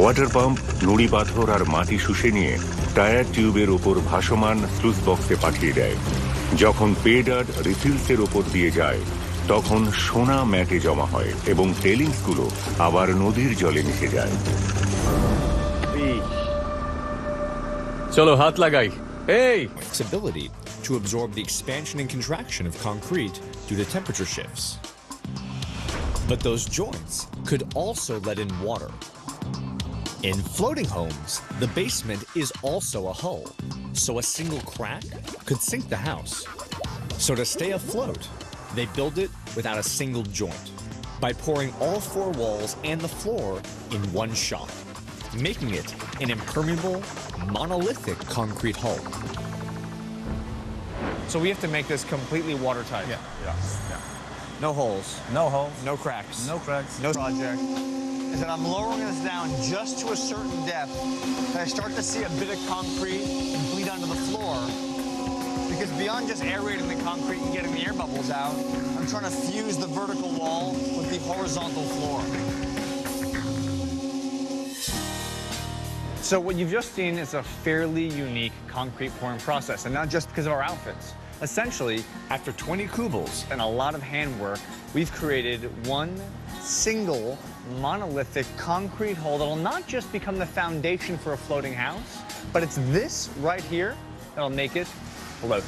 Water pump নুড়ি পাথর আর মাটি শুষে নিয়ে টায়ার টিউবের ওপর ভাসমান স্লুইস বক্সে পাঠিয়ে দেয়। যখন পেড আর রিফিলসের ওপর দিয়ে যায় তখন সোনা ম্যাটে জমা হয় এবং টেলিংসগুলো আবার নদীর জলে মিশে যায়। চলো হাত লাগাই। এই Its ability to absorb the expansion and contraction of concrete due to temperature shifts. But those joints could also let in water. In floating homes, the basement is also a hull, so a single crack could sink the house. So to stay afloat, they build it without a single joint, by pouring all four walls and the floor in one shot, making it an impermeable, monolithic concrete hull. So we have to make this completely watertight. Yeah. No holes, No holes, no cracks, no cracks. no project. Is that I'm lowering this down just to a certain depth, and I start to see a bit of concrete bleed onto the floor. Because beyond just aerating the concrete and getting the air bubbles out, I'm trying to fuse the vertical wall with the horizontal floor. So what you've just seen is a fairly unique concrete pouring process, and not just because of our outfits. Essentially, after 20 kubles and a lot of handwork, we've created one single monolithic concrete hull that'll not just become the foundation for a floating house, but it's this right here that'll make it float.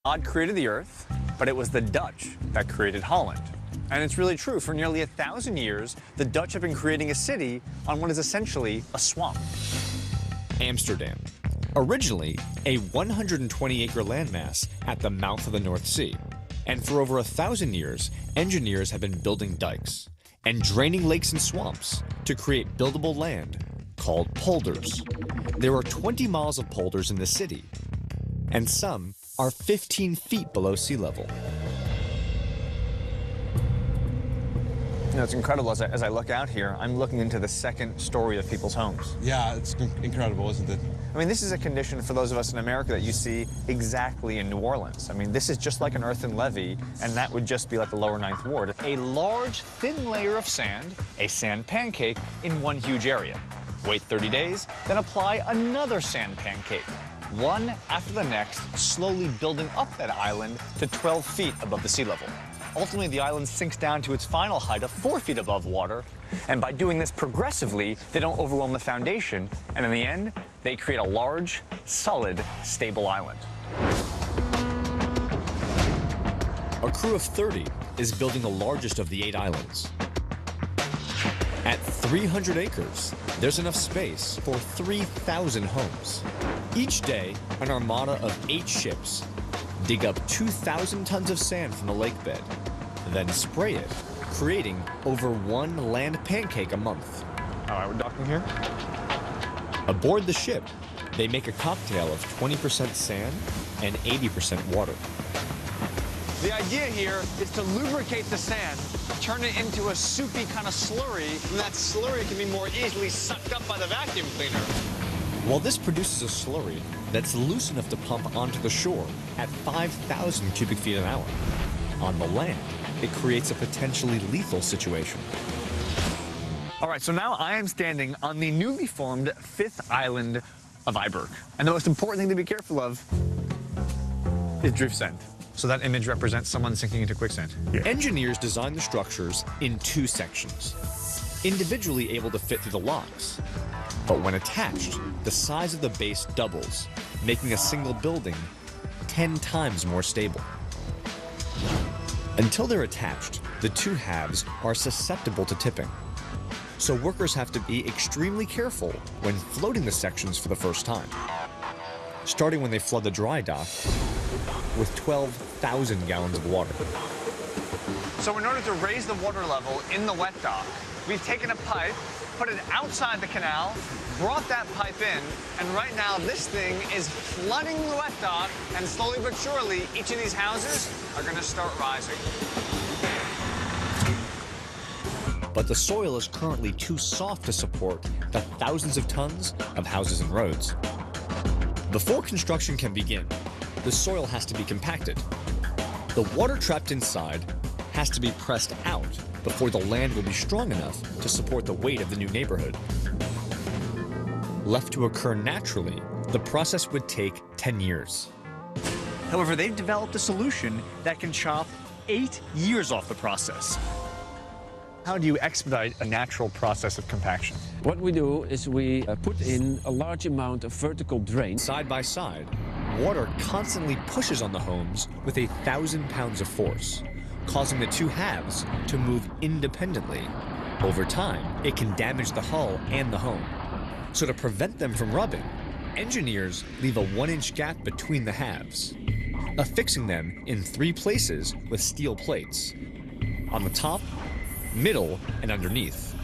God created the earth, but it was the Dutch that created Holland. And it's really true. For nearly 1,000 years, the Dutch have been creating a city on what is essentially a swamp. Amsterdam, originally a 120-acre landmass at the mouth of the North Sea. And for over 1,000 years, engineers have been building dikes and draining lakes and swamps to create buildable land called polders. There are 20 miles of polders in the city, and some are 15 feet below sea level. You know, it's incredible. As I look out here, I'm looking into the second story of people's homes. Yeah, it's incredible, isn't it? I mean, this is a condition for those of us in America that you see exactly in New Orleans. I mean, this is just like an earthen levee, and that would just be like the lower Ninth Ward. A large, thin layer of sand, a sand pancake in one huge area. Wait 30 days, then apply another sand pancake, one after the next, slowly building up that island to 12 feet above the sea level. Ultimately, the island sinks down to its final height of 4 feet above water, and by doing this progressively, they don't overwhelm the foundation, and in the end, they create a large, solid, stable island. A crew of 30 is building the largest of the 8 islands. At 300 acres, there's enough space for 3,000 homes. Each day, an armada of 8 ships dig up 2,000 tons of sand from the lake bed, then spray it, creating over 1 land pancake a month. All right, we're docking here. Aboard the ship, they make a cocktail of 20% sand and 80% water. The idea here is to lubricate the sand, turn it into a soupy kind of slurry, and that slurry can be more easily sucked up by the vacuum cleaner. While this produces a slurry that's loose enough to pump onto the shore at 5,000 cubic feet an hour, on the land, it creates a potentially lethal situation. All right, so now I am standing on the newly formed 5th island of Viborg. And the most important thing to be careful of is driftsend. So that image represents someone sinking into quicksand. Engineers designed the structures in 2 sections, individually able to fit through the locks. But when attached, the size of the base doubles, making a single building 10 times more stable. Until they're attached, the 2 halves are susceptible to tipping. So workers have to be extremely careful when floating the sections for the first time, starting when they flood the dry dock with 12,000 gallons of water. So in order to raise the water level in the wet dock, we've taken a pipe, put it outside the canal, brought that pipe in, and right now this thing is flooding the wet dock, and slowly but surely, each of these houses are going to start rising. But the soil is currently too soft to support the thousands of tons of houses and roads. Before construction can begin, the soil has to be compacted. The water trapped inside has to be pressed out before the land will be strong enough to support the weight of the new neighborhood. Left to occur naturally, the process would take 10 years. However, they've developed a solution that can chop 8 years off the process. How do you expedite a natural process of compaction? What we do is we put in a large amount of vertical drain. Side by side, water constantly pushes on the homes with 1,000 pounds of force, causing the two halves to move independently. Over time, it can damage the hull and the home. So to prevent them from rubbing, engineers leave a 1-inch gap between the halves, affixing them in 3 places with steel plates, on the top, middle, and underneath,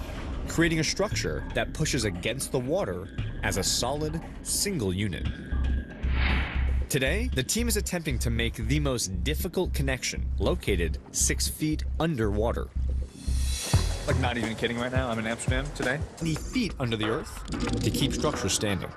creating a structure that pushes against the water as a solid, single unit. Today, the team is attempting to make the most difficult connection located 6 feet underwater. Like, not even kidding right now, I'm in Amsterdam today. 20 feet under the earth to keep structures standing.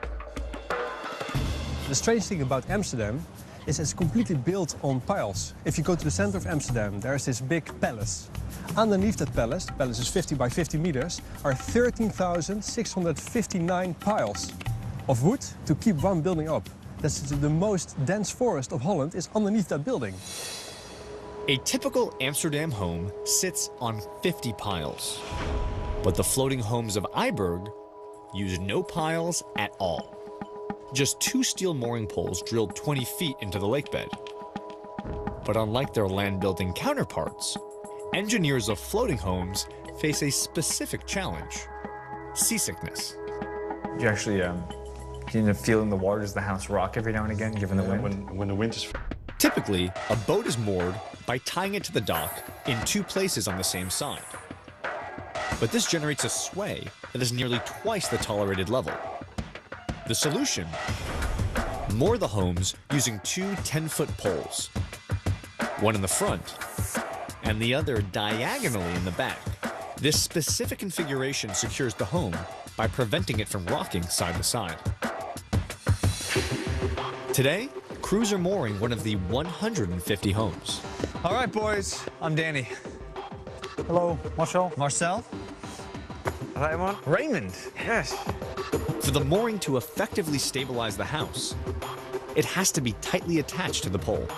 The strange thing about Amsterdam is it's completely built on piles. If you go to the center of Amsterdam, there's this big palace. Underneath that palace, the palace is 50 by 50 meters, are 13,659 piles of wood to keep one building up. That's the most dense forest of Holland is underneath that building. A typical Amsterdam home sits on 50 piles, but the floating homes of Eiburg use no piles at all. Just 2 steel mooring poles drilled 20 feet into the lake bed. But unlike their land-building counterparts, engineers of floating homes face a specific challenge: seasickness. You actually, can you feel in the water? Does the house rock every now and again, given the wind? When the wind is Typically, a boat is moored by tying it to the dock in 2 places on the same side. But this generates a sway that is nearly twice the tolerated level. The solution? Moor the homes using 2 10-foot poles, one in the front and the other diagonally in the back. This specific configuration secures the home by preventing it from rocking side to side. Today, crews are mooring one of the 150 homes. All right, boys, I'm Danny. Hello, Marcel. Marcel? Raymond? Raymond. Yes. For the mooring to effectively stabilize the house, it has to be tightly attached to the pole.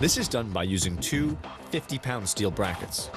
This is done by using 2 50-pound steel brackets.